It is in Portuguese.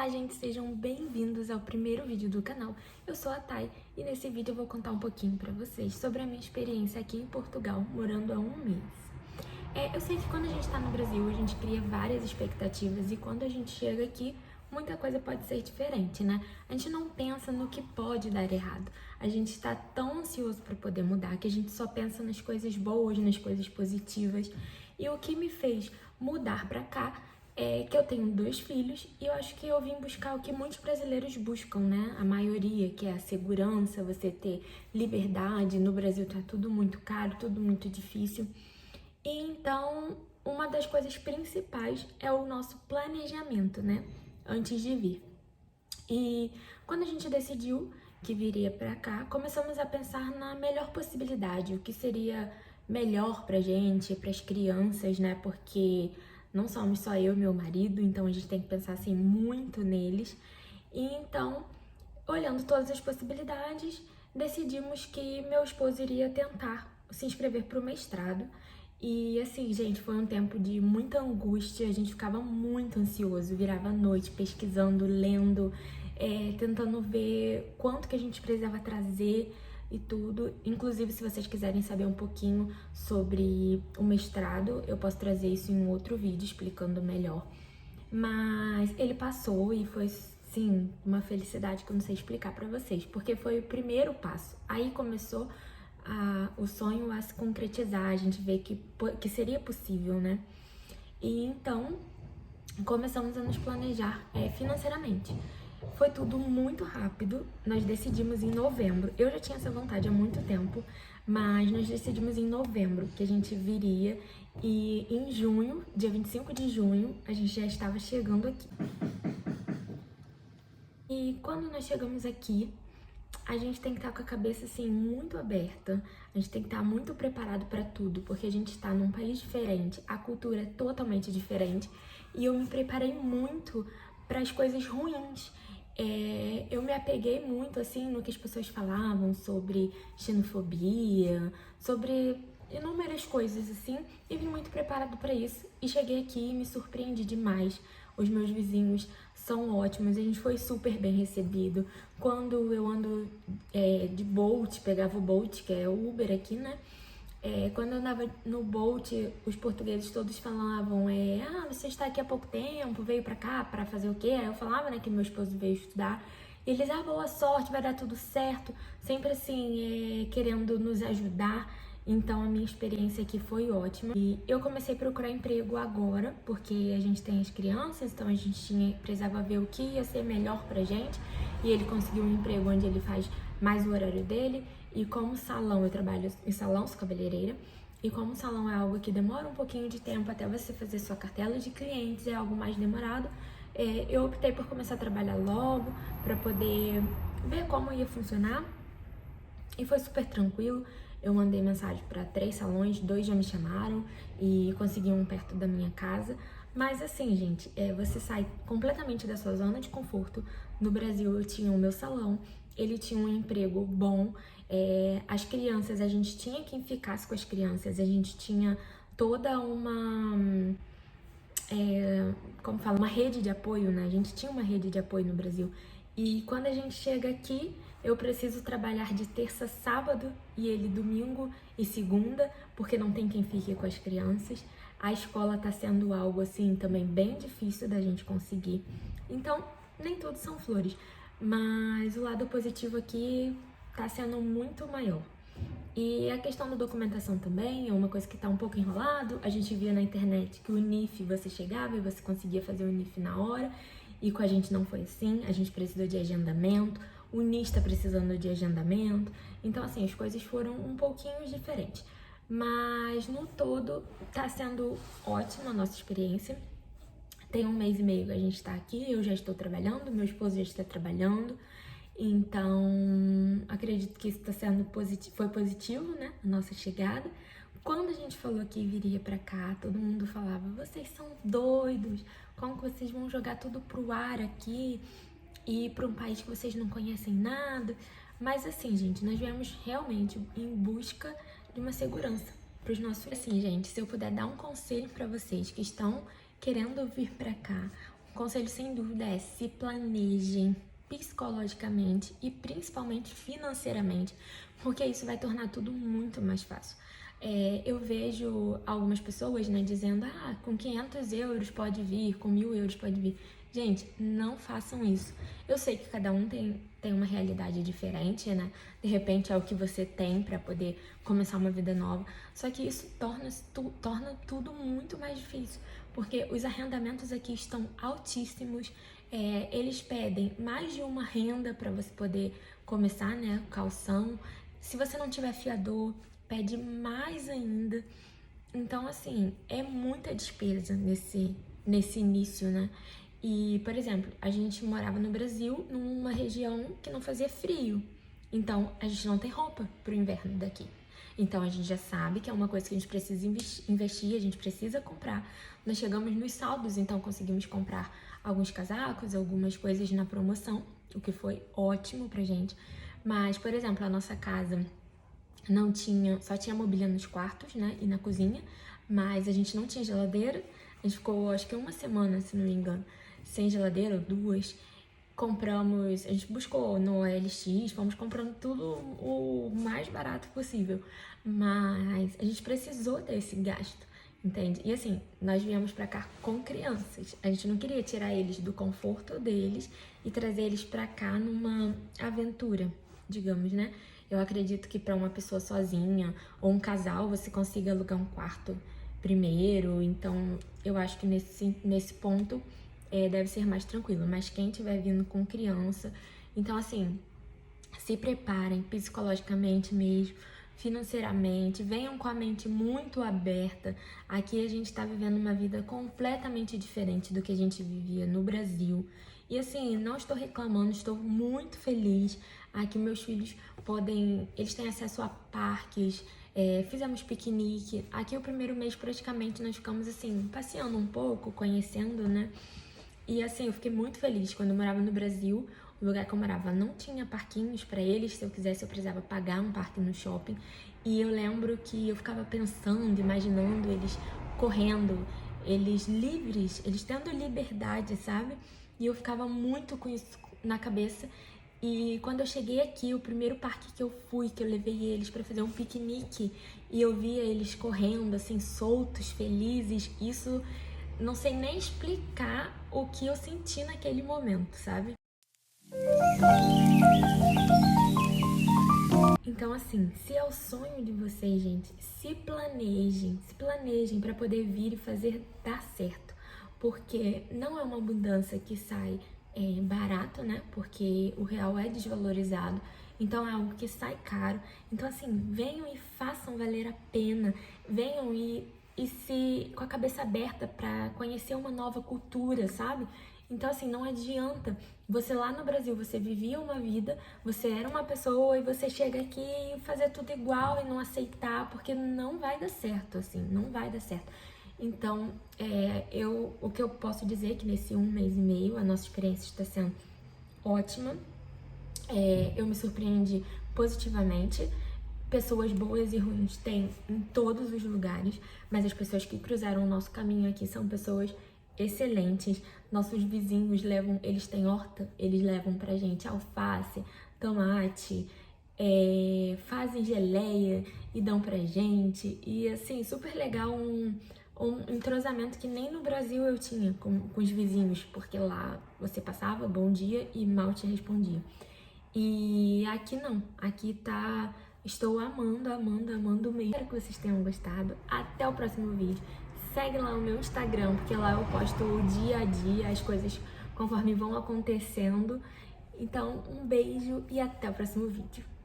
Olá, gente, sejam bem-vindos ao primeiro vídeo do canal. Eu sou a Thay e nesse vídeo eu vou contar um pouquinho pra vocês sobre a minha experiência aqui em Portugal, morando há um mês. Eu sei que quando a gente tá no Brasil, a gente cria várias expectativas e quando a gente chega aqui, muita coisa pode ser diferente, né? A gente não pensa no que pode dar errado. A gente está tão ansioso para poder mudar que a gente só pensa nas coisas boas, nas coisas positivas. E o que me fez mudar pra cá é que eu tenho 2 filhos e eu acho que eu vim buscar o que muitos brasileiros buscam, né? A maioria, que é a segurança, você ter liberdade. No Brasil tá tudo muito caro, tudo muito difícil. E então, uma das coisas principais é o nosso planejamento, né? Antes de vir. E quando a gente decidiu que viria pra cá, começamos a pensar na melhor possibilidade, o que seria melhor pra gente, pras crianças, né? Porque não somos só eu e meu marido, então a gente tem que pensar assim muito neles. E então, olhando todas as possibilidades, decidimos que meu esposo iria tentar se inscrever para o mestrado. E assim, gente, foi um tempo de muita angústia, a gente ficava muito ansioso, virava a noite pesquisando, lendo, tentando ver quanto que a gente precisava trazer e tudo. Inclusive, se vocês quiserem saber um pouquinho sobre o mestrado, eu posso trazer isso em outro vídeo explicando melhor. Mas ele passou e foi, sim, uma felicidade que eu não sei explicar pra vocês, porque foi o primeiro passo. Aí começou o sonho a se concretizar, a gente vê que seria possível, né? E então começamos a nos planejar financeiramente. Foi tudo muito rápido, nós decidimos em novembro. Eu já tinha essa vontade há muito tempo, mas nós decidimos em novembro que a gente viria e em junho, dia 25 de junho, a gente já estava chegando aqui. E quando nós chegamos aqui, a gente tem que estar com a cabeça assim muito aberta, a gente tem que estar muito preparado para tudo, porque a gente está num país diferente, a cultura é totalmente diferente e eu me preparei muito para as coisas ruins. Eu me apeguei muito assim no que as pessoas falavam sobre xenofobia, sobre inúmeras coisas assim, e vim muito preparado para isso. E cheguei aqui e me surpreendi demais. Os meus vizinhos são ótimos, a gente foi super bem recebido. Quando eu ando de Bolt, pegava o Bolt, que é o Uber aqui, né? Quando eu andava no Bolt, os portugueses todos falavam, você está aqui há pouco tempo, veio pra cá pra fazer o quê? Aí eu falava, né, que meu esposo veio estudar. E eles, boa sorte, vai dar tudo certo. Sempre assim, querendo nos ajudar. Então a minha experiência aqui foi ótima. E eu comecei a procurar emprego agora, porque a gente tem as crianças, então a gente precisava ver o que ia ser melhor pra gente. E ele conseguiu um emprego onde ele faz mais o horário dele. E como salão, eu trabalho em salão, sou cabeleireira. E como salão é algo que demora um pouquinho de tempo até você fazer sua cartela de clientes, é algo mais demorado, eu optei por começar a trabalhar logo, para poder ver como ia funcionar. E foi super tranquilo. Eu mandei mensagem para 3 salões, 2 já me chamaram e consegui um perto da minha casa. Mas assim, gente, você sai completamente da sua zona de conforto. No Brasil eu tinha o meu salão, ele tinha um emprego bom. As crianças, a gente tinha quem ficasse com as crianças, a gente tinha toda uma... como fala, uma rede de apoio, né? A gente tinha uma rede de apoio no Brasil. E quando a gente chega aqui, eu preciso trabalhar de terça a sábado e ele domingo e segunda, porque não tem quem fique com as crianças. A escola tá sendo algo assim também bem difícil da gente conseguir. Então, nem tudo são flores, mas o lado positivo aqui tá sendo muito maior. E a questão da documentação também é uma coisa que tá um pouco enrolado. A gente via na internet que o NIF você chegava e você conseguia fazer o NIF na hora, e com a gente não foi assim. A gente precisou de agendamento, o NIS tá precisando de agendamento. Então assim, as coisas foram um pouquinho diferentes. Mas no todo tá sendo ótima a nossa experiência. Tem um mês e meio que a gente tá aqui, eu já estou trabalhando, meu esposo já está trabalhando. Então, acredito que isso tá sendo foi positivo, né, a nossa chegada. Quando a gente falou que viria pra cá, todo mundo falava, vocês são doidos, como que vocês vão jogar tudo pro ar aqui e ir pra um país que vocês não conhecem nada? Mas assim, gente, nós viemos realmente em busca de uma segurança pros nossos filhos. Assim, gente, se eu puder dar um conselho pra vocês que estão querendo vir pra cá, o conselho sem dúvida é se planejem psicologicamente e principalmente financeiramente, porque isso vai tornar tudo muito mais fácil. Eu vejo algumas pessoas, né, dizendo, com 500 euros pode vir, com 1.000 euros pode vir. Gente, não façam isso. Eu sei que cada um tem uma realidade diferente, né? De repente é o que você tem para poder começar uma vida nova. Só que isso torna tudo muito mais difícil, porque os arrendamentos aqui estão altíssimos. Eles pedem mais de uma renda para você poder começar, né? Calção. Se você não tiver fiador, pede mais ainda. Então, assim, é muita despesa nesse início, né? E, por exemplo, a gente morava no Brasil, numa região que não fazia frio. Então, a gente não tem roupa pro inverno daqui. Então, a gente já sabe que é uma coisa que a gente precisa investir, a gente precisa comprar. Nós chegamos nos saldos, então conseguimos comprar alguns casacos, algumas coisas na promoção, o que foi ótimo pra gente. Mas, por exemplo, a nossa casa só tinha mobília nos quartos, né, e na cozinha, mas a gente não tinha geladeira. A gente ficou, acho que uma semana, se não me engano, sem geladeira, ou 2. A gente buscou no OLX, fomos comprando tudo o mais barato possível, mas a gente precisou desse gasto, entende? E assim, nós viemos pra cá com crianças, a gente não queria tirar eles do conforto deles e trazer eles pra cá numa aventura, digamos, né? Eu acredito que para uma pessoa sozinha ou um casal você consiga alugar um quarto primeiro, então eu acho que nesse ponto deve ser mais tranquilo. Mas quem estiver vindo com criança, então assim, se preparem psicologicamente mesmo, financeiramente, venham com a mente muito aberta. Aqui a gente está vivendo uma vida completamente diferente do que a gente vivia no Brasil. E assim, não estou reclamando, estou muito feliz. Aqui meus filhos eles têm acesso a parques, fizemos piquenique. Aqui o primeiro mês praticamente nós ficamos assim, passeando um pouco, conhecendo, né? E assim, eu fiquei muito feliz. Quando eu morava no Brasil, o lugar que eu morava não tinha parquinhos pra eles. Se eu quisesse, eu precisava pagar um parque no shopping. E eu lembro que eu ficava pensando, imaginando eles correndo, eles livres, eles tendo liberdade, sabe? E eu ficava muito com isso na cabeça. E quando eu cheguei aqui, o primeiro parque que eu fui, que eu levei eles pra fazer um piquenique, e eu via eles correndo, assim, soltos, felizes, isso não sei nem explicar o que eu senti naquele momento, sabe? Então, assim, se é o sonho de vocês, gente, se planejem para poder vir e fazer dar certo, porque não é uma mudança que sai barato, né? Porque o real é desvalorizado, então é algo que sai caro. Então, assim, venham e façam valer a pena, venham com a cabeça aberta para conhecer uma nova cultura, sabe? Então, assim, não adianta. Você lá no Brasil, você vivia uma vida, você era uma pessoa e você chega aqui e fazer tudo igual e não aceitar, porque não vai dar certo, assim, não vai dar certo. Então, o que eu posso dizer é que nesse 1 mês e meio a nossa experiência está sendo ótima. Eu me surpreendi positivamente. Pessoas boas e ruins tem em todos os lugares, mas as pessoas que cruzaram o nosso caminho aqui são pessoas excelentes. Nossos vizinhos eles têm horta, eles levam pra gente alface, tomate, fazem geleia e dão pra gente. E assim, super legal, um entrosamento que nem no Brasil eu tinha com os vizinhos, porque lá você passava bom dia e mal te respondia. E aqui não, aqui estou amando mesmo. Espero que vocês tenham gostado. Até o próximo vídeo. Segue lá o meu Instagram, porque lá eu posto o dia a dia, as coisas conforme vão acontecendo. Então, um beijo e até o próximo vídeo.